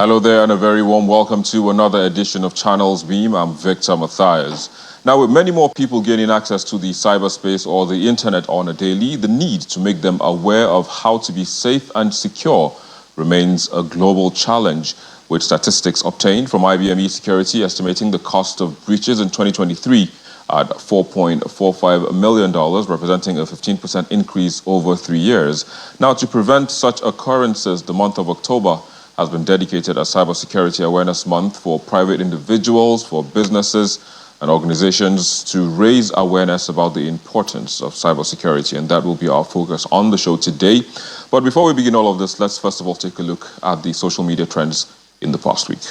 Hello there and a very warm welcome to another edition of Channels Beam. I'm Victor Matthias. Now, with many more people gaining access to the cyberspace or the internet on a daily, the need to make them aware of how to be safe and secure remains a global challenge, with statistics obtained from IBM Security estimating the cost of breaches in 2023 at $4.45 million, representing a 15% increase over 3 years. Now, to prevent such occurrences, the month of October has been dedicated as Cybersecurity Awareness Month for private individuals, for businesses and organizations to raise awareness about the importance of cybersecurity, and that will be our focus on the show today. But before we begin all of this, let's first of all take a look at the social media trends in the past week.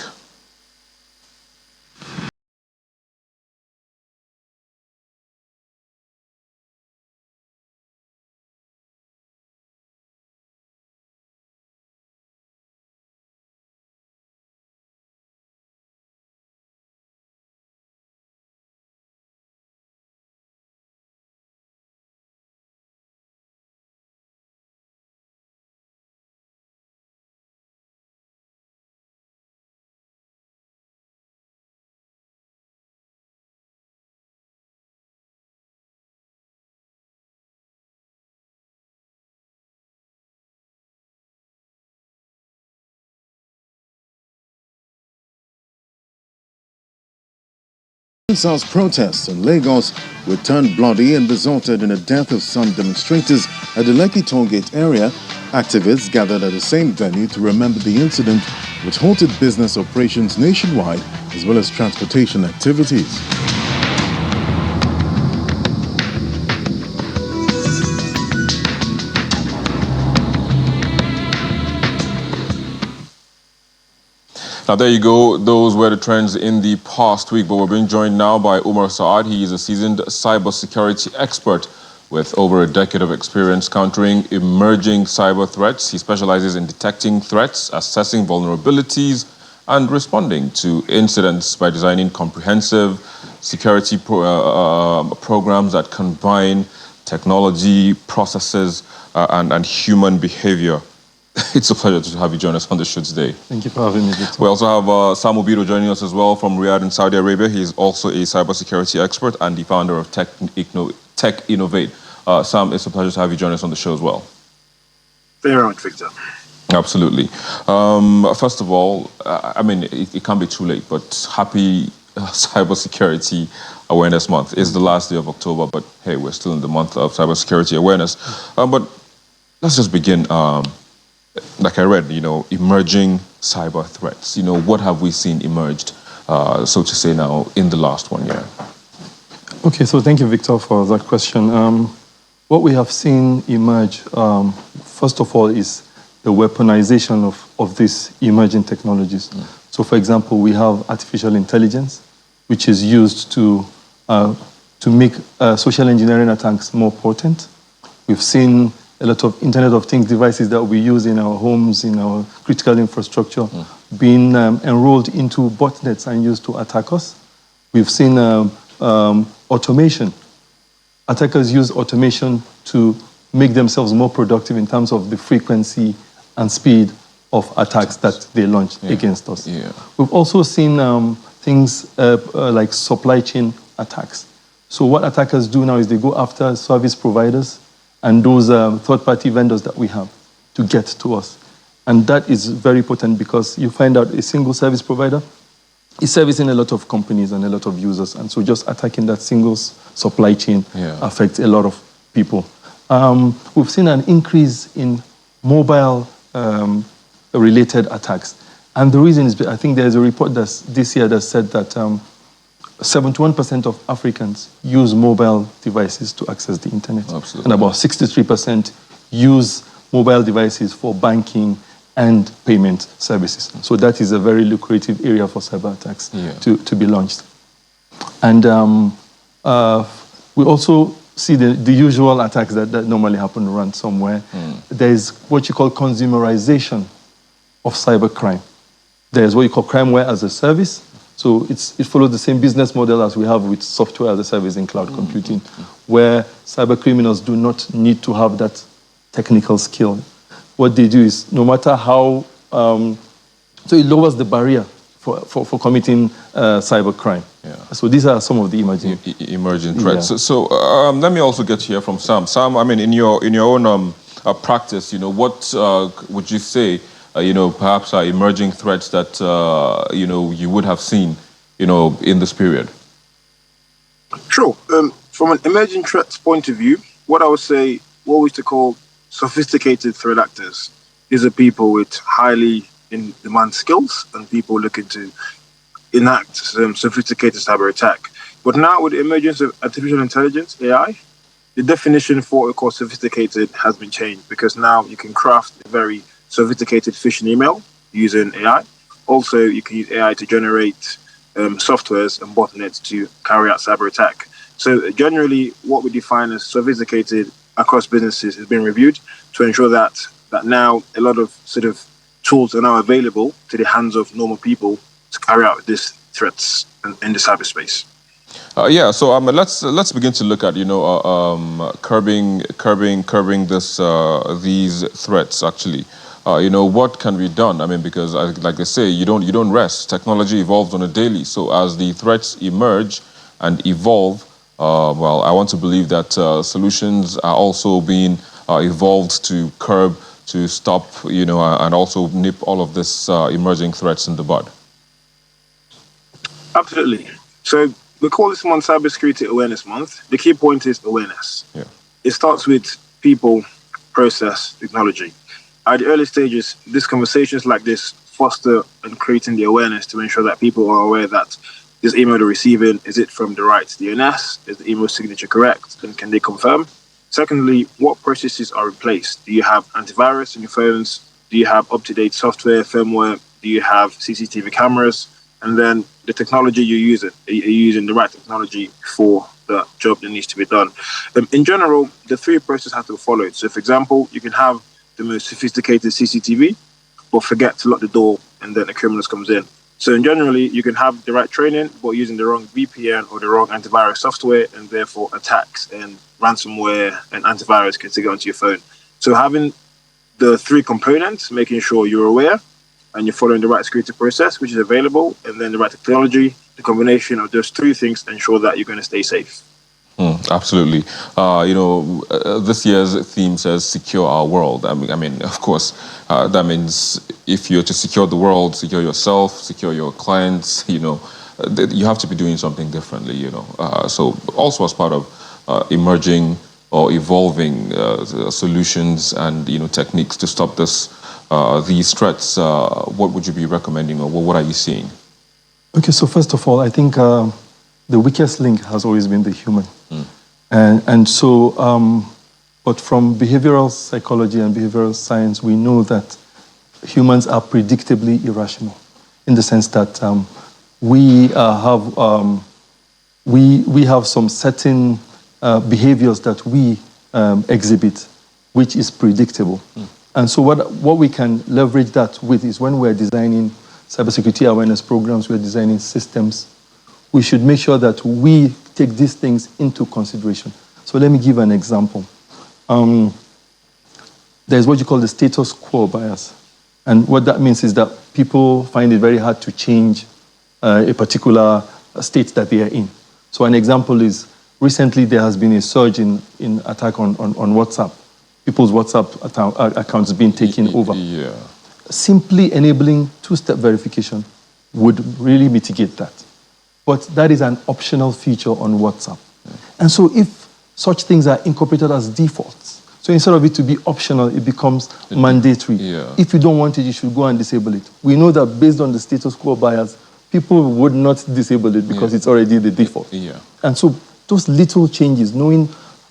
South protests in Lagos were turned bloody and resulted in the death of some demonstrators at the Lekki Tollgate area. Activists gathered at the same venue to remember the incident, which halted business operations nationwide as well as transportation activities. Now, there you go. Those were the trends in the past week, but we're being joined now by Umar Saad. He is a seasoned cybersecurity expert with over a decade of experience countering emerging cyber threats. He specializes in detecting threats, assessing vulnerabilities, and responding to incidents by designing comprehensive security programs that combine technology, processes, and human behavior. It's a pleasure to have you join us on the show today. Thank you for having me, Victor. We also have Samu Bido joining us as well from Riyadh in Saudi Arabia. He's also a cybersecurity expert and the founder of Tech Innovate. Sam, it's a pleasure to have you join us on the show as well. Very much, Victor. Absolutely. First of all, I mean, it can't be too late, but happy Cybersecurity Awareness Month. It's the last day of October, but hey, we're still in the month of cybersecurity awareness. But let's just begin. Like I read, emerging cyber threats. What have we seen emerged, so to say now, in the last 1 year? Okay, so thank you, Victor, for that question. What we have seen emerge, first of all, is the weaponization of these emerging technologies. So, for example, we have artificial intelligence, which is used to make social engineering attacks more potent. We've seen a lot of Internet of Things devices that we use in our homes, in our critical infrastructure, being enrolled into botnets and used to attack us. We've seen automation. Attackers use automation to make themselves more productive in terms of the frequency and speed of attacks that they launch against us. We've also seen things like supply chain attacks. So what attackers do now is they go after service providers and those third-party vendors that we have to get to us. And that is very potent because you find out a single service provider is servicing a lot of companies and a lot of users. And so just attacking that single supply chain affects a lot of people. We've seen an increase in mobile-related attacks. And the reason is, I think there's a report this year that said that 71% of Africans use mobile devices to access the internet. Absolutely. And about 63% use mobile devices for banking and payment services. So that is a very lucrative area for cyber attacks to be launched. And we also see the usual attacks that normally happen ransomware. There's what you call consumerization of cybercrime. There's what you call crimeware as a service. So it follows the same business model as we have with software as a service in cloud computing, where cyber criminals do not need to have that technical skill. What they do is, no matter how So it lowers the barrier for committing cybercrime. Yeah. So these are some of the emerging threats. Yeah. So let me also get here from Sam. Sam, I mean, in your own practice, what would you say, perhaps are emerging threats that you would have seen, in this period? Sure. From an emerging threats point of view, what I would say, what we used to call sophisticated threat actors. These are people with highly in-demand skills and people looking to enact some sophisticated cyber attack. But now with the emergence of artificial intelligence, AI, the definition for what we call sophisticated has been changed because now you can craft a very sophisticated phishing email using AI. Also, you can use AI to generate softwares and botnets to carry out cyber attack. So generally, what we define as sophisticated across businesses has been reviewed to ensure that now a lot of sort of tools are now available to the hands of normal people to carry out these threats in the cyberspace. Yeah, so let's begin to look at curbing these threats actually. What can be done? I mean, because like they say, you don't rest. Technology evolves on a daily. So as the threats emerge and evolve, well, I want to believe that solutions are also being evolved to curb, to stop, and also nip all of this emerging threats in the bud. Absolutely. So we call this month Cybersecurity Awareness Month. The key point is awareness. Yeah. It starts with people, process, technology. At the early stages, these conversations like this foster and creating the awareness to ensure that people are aware that this email they're receiving, is it from the right DNS? Is the email signature correct? And can they confirm? Secondly, what processes are in place? Do you have antivirus on your phones? Do you have up-to-date software, firmware? Do you have CCTV cameras? And then the technology you're using, are you using the right technology for the job that needs to be done? In general, the three processes have to be followed. So, for example, you can have the most sophisticated CCTV, but forget to lock the door, and then a criminal comes in. So, generally, you can have the right training, but using the wrong VPN or the wrong antivirus software, and therefore attacks and ransomware and antivirus can get onto your phone. So, having the three components, making sure you're aware, and you're following the right security process, which is available, and then the right technology, the combination of those three things ensure that you're going to stay safe. Absolutely. This year's theme says secure our world. I mean, of course, that means if you're to secure the world, secure yourself, secure your clients, you have to be doing something differently, So also as part of emerging or evolving solutions and, techniques to stop these threats, what would you be recommending or what are you seeing? Okay, so first of all, I think the weakest link has always been the human. And so, but from behavioral psychology and behavioral science, we know that humans are predictably irrational in the sense that we have some certain behaviors that we exhibit, which is predictable. And so what we can leverage that with is when we're designing cybersecurity awareness programs, we're designing systems, we should make sure that we take these things into consideration. So let me give an example. There's what you call the status quo bias. And what that means is that people find it very hard to change a particular state that they are in. So an example is, recently there has been a surge in attack on WhatsApp. People's WhatsApp accounts being taken over. Yeah. Simply Enabling two-step verification would really mitigate that. But that is an optional feature on WhatsApp. And so if such things are incorporated as defaults, so instead of it to be optional, it becomes mandatory. Yeah. If you don't want it, you should go and disable it. We know that based on the status quo bias, people would not disable it because it's already the default. Yeah. And so those little changes, knowing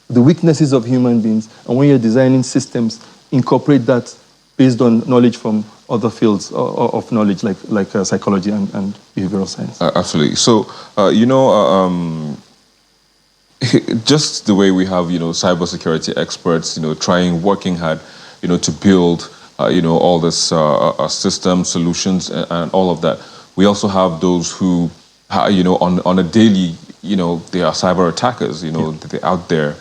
the weaknesses of human beings, and when you're designing systems, incorporate that based on knowledge from other fields of knowledge, like psychology and behavioral science. Absolutely. So, just the way we have, cybersecurity experts, working hard, to build, all this system solutions and all of that. We also have those who, on a daily, they are cyber attackers, they're out there,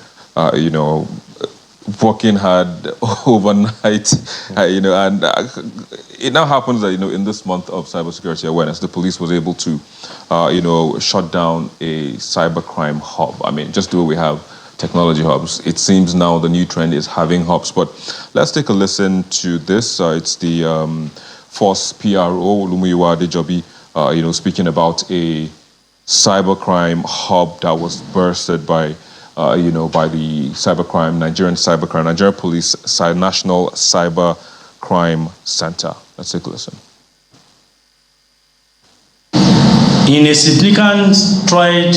working hard overnight, and it now happens that, in this month of cybersecurity awareness, the police was able to, shut down a cybercrime hub. I mean, just the way we have technology hubs, it seems now the new trend is having hubs. But let's take a listen to this. It's the Force PRO, Lumuyiwa Adejobi, speaking about a cybercrime hub that was bursted by the Nigerian Police National Cybercrime Center. Let's take a listen. In a significant stride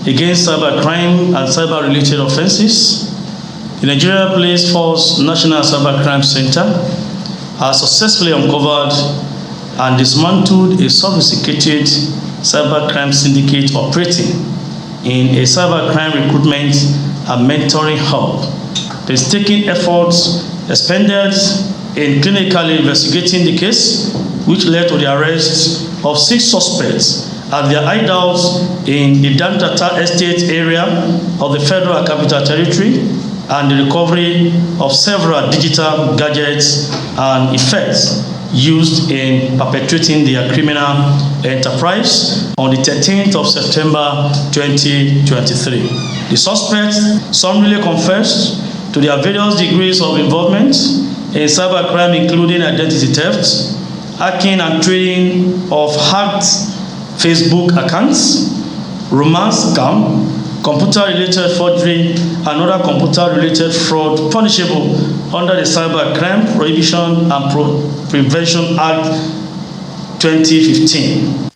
against cybercrime and cyber-related offenses, the Nigeria Police Force National Cybercrime Center has successfully uncovered and dismantled a sophisticated cybercrime syndicate operating in a cybercrime recruitment and mentoring hub. Painstaking efforts expended in clinically investigating the case, which led to the arrest of 6 suspects at their hideouts in the Dantata Estate area of the Federal Capital Territory, and the recovery of several digital gadgets and effects used in perpetrating their criminal enterprise on the 13th of September 2023. The suspects summarily confessed to their various degrees of involvement in cybercrime, including identity theft, hacking and trading of hacked Facebook accounts, romance scam, computer-related forgery, and other computer-related fraud punishable under the Cybercrime Prohibition and Prevention Act 2015.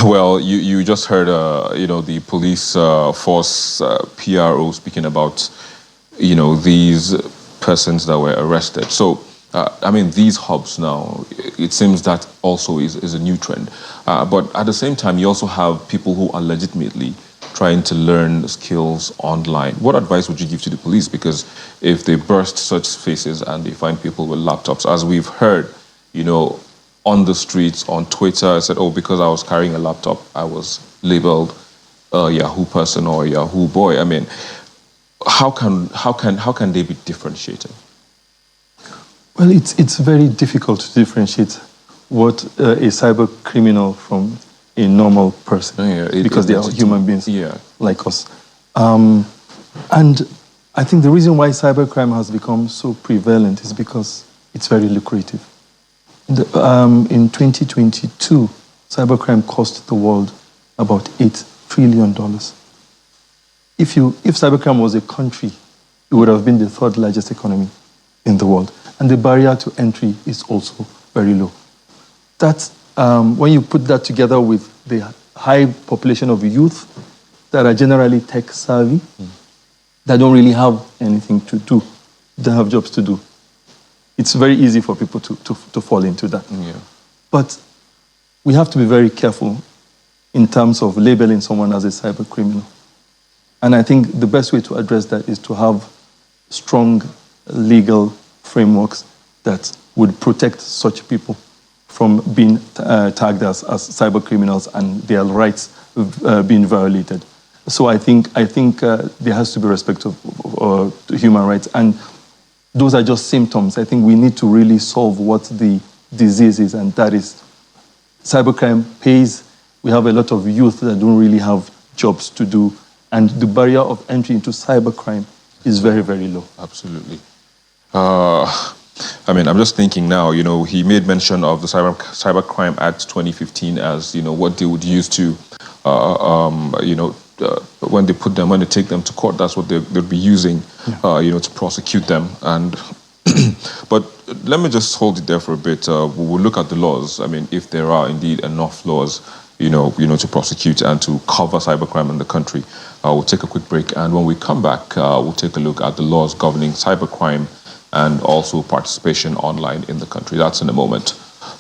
Well, you just heard, the police force PRO speaking about, these persons that were arrested. So, these hubs now, it seems that also is a new trend. But at the same time, you also have people who are legitimately trying to learn skills online. What advice would you give to the police? Because if they burst such spaces and they find people with laptops, as we've heard, on the streets, on Twitter, said, oh, because I was carrying a laptop, I was labeled a Yahoo person or a Yahoo boy. I mean, how can they be differentiated? Well, it's very difficult to differentiate what a cyber criminal from a normal person, because they are human beings like us. And I think the reason why cybercrime has become so prevalent is because it's very lucrative. In 2022, cybercrime cost the world about $8 trillion. If cybercrime was a country, it would have been the 3rd largest economy in the world. And the barrier to entry is also very low. That's, when you put that together with the high population of youth that are generally tech savvy, that don't really have anything to do, they have jobs to do, it's very easy for people to fall into that. Yeah. But we have to be very careful in terms of labeling someone as a cyber criminal. And I think the best way to address that is to have strong legal frameworks that would protect such people from being tagged as cyber criminals and their rights being violated. So I think there has to be respect to human rights, and those are just symptoms. I think we need to really solve what the disease is, and that is cybercrime pays. We have a lot of youth that don't really have jobs to do, and the barrier of entry into cybercrime is very, very low. Absolutely. I'm just thinking now, he made mention of the Cybercrime Act 2015 as, what they would use to, when they take them to court, that's what they'd be using, to prosecute them. And but let me just hold it there for a bit. We'll look at the laws. If there are indeed enough laws, to prosecute and to cover cybercrime in the country. We'll take a quick break, and when we come back, we'll take a look at the laws governing cybercrime and also participation online in the country. That's in a moment.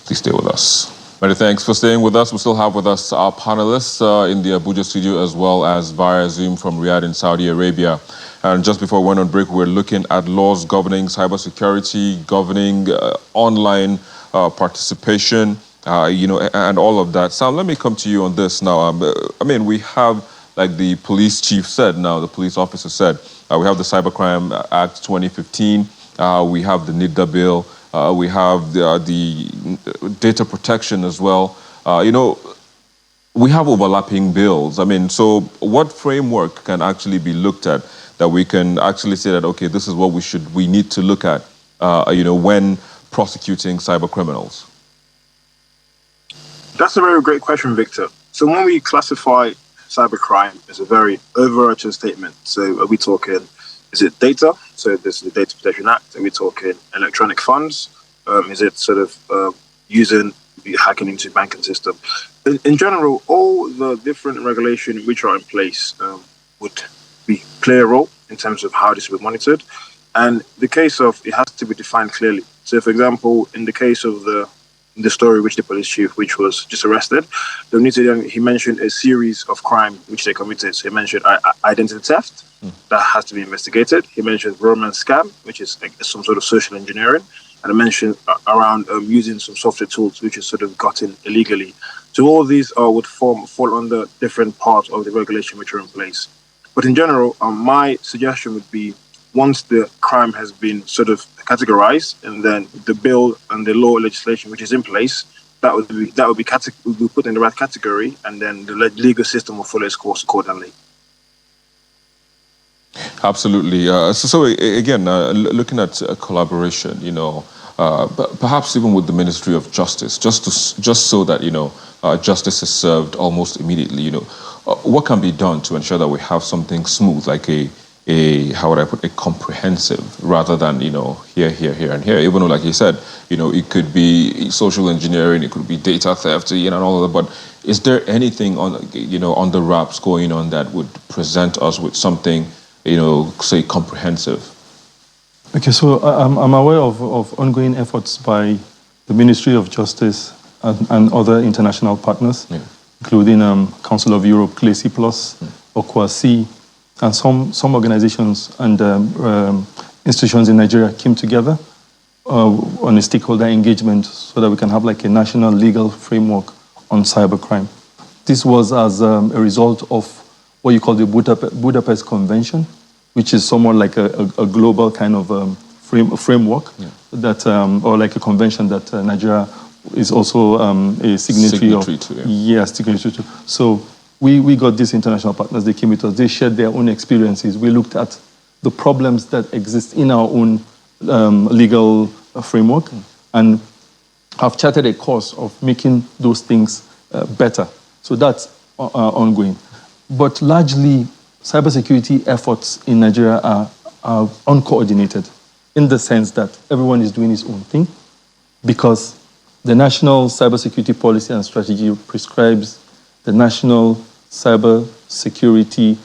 Please stay with us. Many thanks for staying with us. We still have with us our panelists in the Abuja studio, as well as via Zoom from Riyadh in Saudi Arabia. And just before we went on break, we were looking at laws governing cybersecurity, governing online participation, and all of that. Sam, let me come to you on this now. We have like the police chief said now, the police officer said, we have the Cybercrime Act 2015, we have the NIDA bill, we have the data protection as well. We have overlapping bills. I mean, so what framework can actually be looked at that we can actually say that, okay, this is what we need to look at, when prosecuting cyber criminals? That's a very great question, Victor. So when we classify cybercrime, it's a very overarching statement. So are we talking, is it data? So this is the Data Protection Act. Are we talking electronic funds? Is it sort of hacking into banking system? In general, all the different regulations which are in place would play a role in terms of how this will be monitored. And the case of it has to be defined clearly. So, for example, in the case of the story which the police chief, which was just arrested, he mentioned a series of crime which they committed. So he mentioned identity theft, that has to be investigated. He mentioned romance scam, which is like some sort of social engineering. And I mentioned around using some software tools, which is sort of gotten illegally. So all these would fall under different parts of the regulation which are in place. But in general, my suggestion would be, once the crime has been sort of categorized, and then the bill and the law legislation which is in place, that would be put in the right category, and then the legal system will follow its course accordingly. Absolutely. So again, looking at collaboration, perhaps even with the Ministry of Justice, just so that justice is served almost immediately. What can be done to ensure that we have something smooth, like a how would I put, a comprehensive, rather than here, and here. Even though, like you said, it could be social engineering, it could be data theft, and all of that. But is there anything on the wraps going on that would present us with something, say, comprehensive? Okay, so I'm aware of ongoing efforts by the Ministry of Justice and other international partners, including Council of Europe, CLACI+, OCWAC, and some organizations and institutions in Nigeria came together on a stakeholder engagement so that we can have like a national legal framework on cybercrime. This was as a result of what you call the Budapest Convention, which is somewhat like a global kind of framework that, or like a convention that Nigeria is also a signatory of. Signatory to. So we got these international partners, they came with us, they shared their own experiences. We looked at the problems that exist in our own legal framework and have charted a course of making those things better. So that's ongoing. But largely, cybersecurity efforts in Nigeria are uncoordinated, in the sense that everyone is doing his own thing, because the National Cybersecurity Policy and Strategy prescribes the National Cybersecurity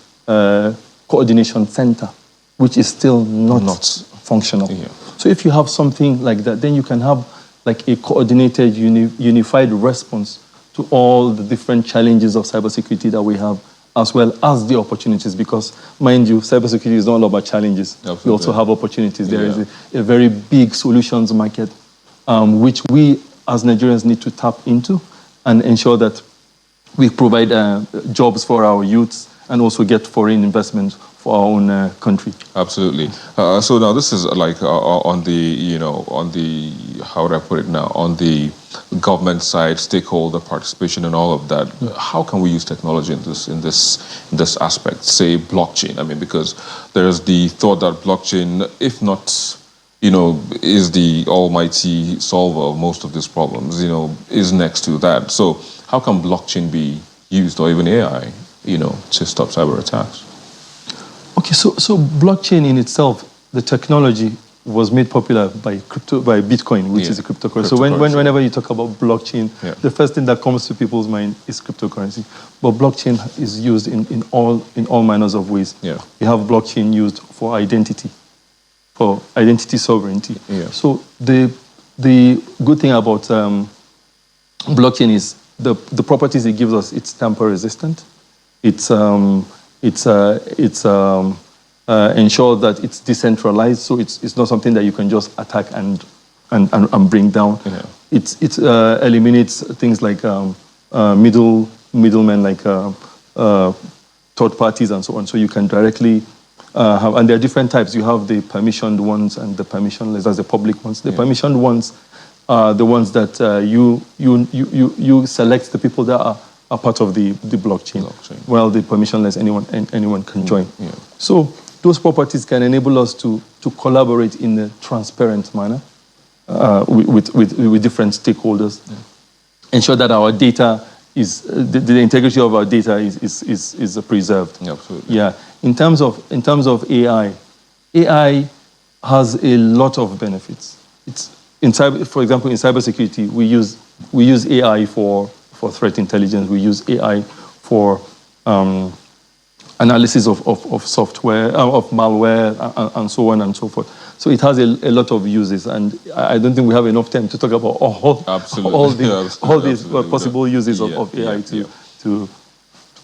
Coordination Center, which is still not functional. Yeah. So if you have something like that, then you can have like a coordinated, unified response to all the different challenges of cybersecurity that we have, as well as the opportunities, because, mind you, cybersecurity is not all about challenges. Absolutely. We also have opportunities. There is a very big solutions market, which we as Nigerians need to tap into and ensure that we provide jobs for our youths and also get foreign investment for our own country. Absolutely. So now this is like on the, how would I put it now, on the government side, stakeholder participation and all of that. How can we use technology in this aspect, say blockchain? I mean, because there's the thought that blockchain, if not, is the almighty solver of most of these problems, is next to that. So how can blockchain be used, or even AI, to stop cyber attacks? Okay, so blockchain in itself, the technology was made popular by Bitcoin, which is a cryptocurrency. So whenever you talk about blockchain, the first thing that comes to people's mind is cryptocurrency. But blockchain is used in all manners of ways. Yeah. You have blockchain used for identity sovereignty. Yeah. So the good thing about blockchain is the properties it gives us. It's tamper resistant. It's ensure that it's decentralized, so it's not something that you can just attack and bring down. Yeah. It eliminates things like middlemen, like third parties and so on. So you can directly have, and there are different types. You have the permissioned ones and the permissionless. That's the public ones. The permissioned ones are the ones that you select the people that are part of the blockchain. Well, the permissionless, anyone can join. So those properties can enable us to collaborate in a transparent manner with different stakeholders, ensure that our data is the integrity of our data is preserved. Absolutely. Yeah. In terms of AI, AI has a lot of benefits. For example, in cybersecurity, we use AI for threat intelligence. We use AI for analysis of software, of malware, and so on and so forth. So it has a lot of uses, and I don't think we have enough time to talk about all these possible uses of AI to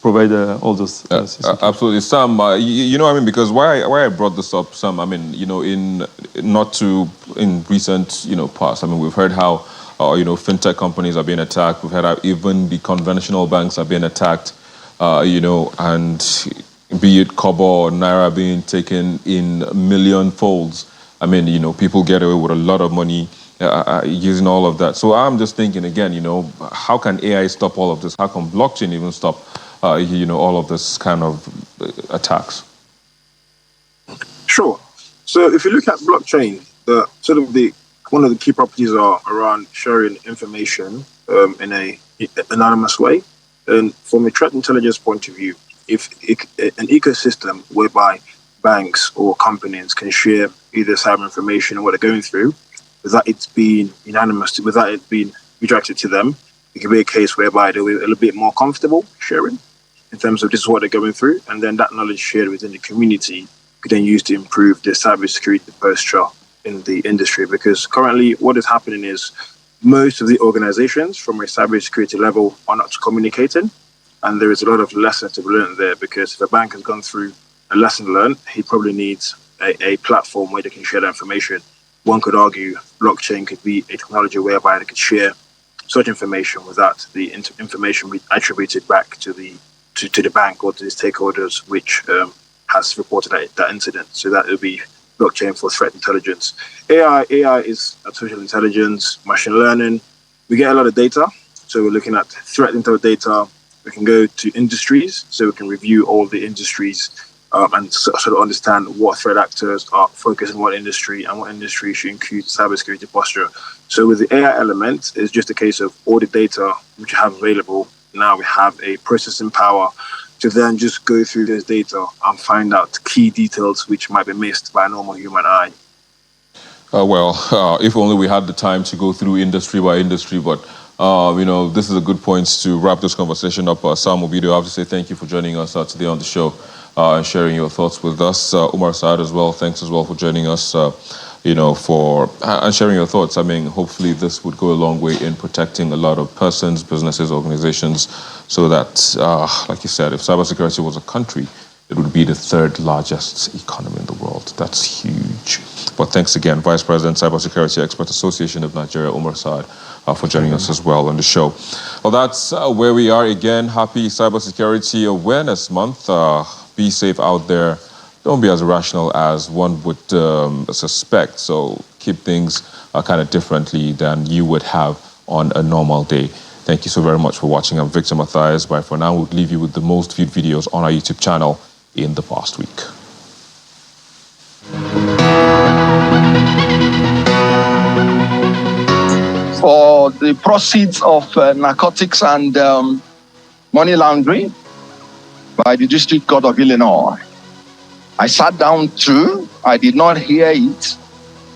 provide all those. Absolutely, Sam. You know, I mean, because why I brought this up, Sam. I mean, you know, in recent past, I mean, we've heard how fintech companies are being attacked. We've heard how even the conventional banks are being attacked. And be it Kobo or Naira being taken in million folds. I mean, people get away with a lot of money using all of that. So I'm just thinking again, how can AI stop all of this? How can blockchain even stop, all of this kind of attacks? Sure. So if you look at blockchain, one of the key properties are around sharing information in a anonymous way. And from a threat intelligence point of view, if an ecosystem whereby banks or companies can share either cyber information and what they're going through, without it being unanimous, without it being redirected to them, it can be a case whereby they'll be a little bit more comfortable sharing in terms of this is what they're going through, and then that knowledge shared within the community could then use to improve the cybersecurity posture in the industry. Because currently, what is happening is most of the organizations from a cybersecurity level are not communicating, and there is a lot of lessons to be learned there. Because if a bank has gone through a lesson learned, he probably needs a platform where they can share that information. One could argue blockchain could be a technology whereby they could share such information without the information be attributed back to the bank or to the stakeholders which has reported that incident. So that would be blockchain for threat intelligence. AI is artificial intelligence, machine learning. We get a lot of data. So we're looking at threat intel data. We can go to industries. So we can review all the industries and sort of understand what threat actors are focused on what industry and what industry should include cybersecurity posture. So with the AI element, it's just a case of all the data which you have available. Now we have a processing power to then just go through this data and find out key details which might be missed by a normal human eye. If only we had the time to go through industry by industry, but this is a good point to wrap this conversation up. Sam Obido, I have to say thank you for joining us today on the show and sharing your thoughts with us. Umar Saad as well, thanks as well for joining us, and sharing your thoughts. I mean, hopefully this would go a long way in protecting a lot of persons, businesses, organizations, so that, like you said, if cybersecurity was a country, it would be the third largest economy in the world. That's huge. But thanks again, Vice President, Cybersecurity Expert Association of Nigeria, Umar Saad, for joining us as well on the show. Well, that's where we are again. Happy Cybersecurity Awareness Month. Be safe out there. Don't be as irrational as one would suspect. So keep things kind of differently than you would have on a normal day. Thank you so very much for watching. I'm Victor Matthias. Bye for now. We'll leave you with the most viewed videos on our YouTube channel in the past week. For the proceeds of narcotics and money laundering by the District Court of Illinois. I sat down too. I did not hear it.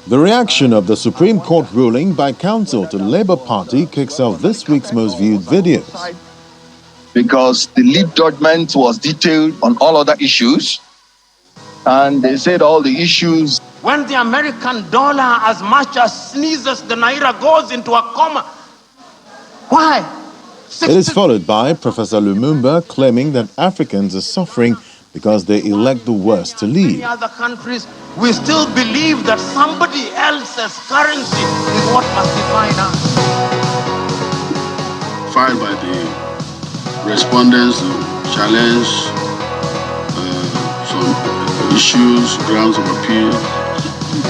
The reaction of the Supreme Court ruling by counsel to Labour Party kicks off this week's most viewed videos. Because the lead judgment was detailed on all other issues, and they said all the issues. When the American dollar as much as sneezes, the Naira goes into a coma. Why? It is followed by Professor Lumumba claiming that Africans are suffering because they elect the worst to lead. In other countries, we still believe that somebody else's currency is what must define us. Filed by the respondents to challenge issues, grounds of appeal,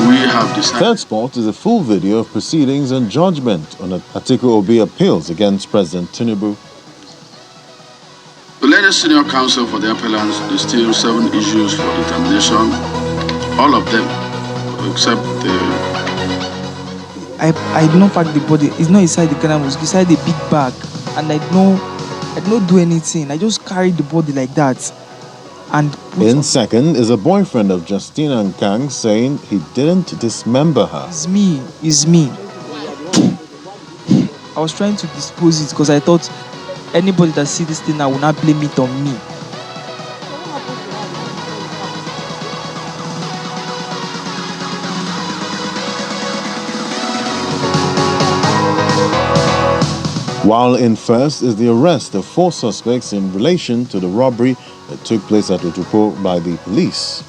we have decided. Third Sport is a full video of proceedings and judgment on Atiku Obi appeals against President Tinubu. The latest senior counsel for the appellants distilled 7 issues for determination, all of them, except the... I did not pack the body. It's not inside the Ghana Mosque, it's inside a big bag. And I did not do anything. I just carried the body like that. And in second is a boyfriend of Justina Nkang saying he didn't dismember her. It's me. I was trying to dispose it because I thought anybody that see this thing now will not blame it on me. While in first is the arrest of 4 suspects in relation to the robbery that took place at Otupo by the police.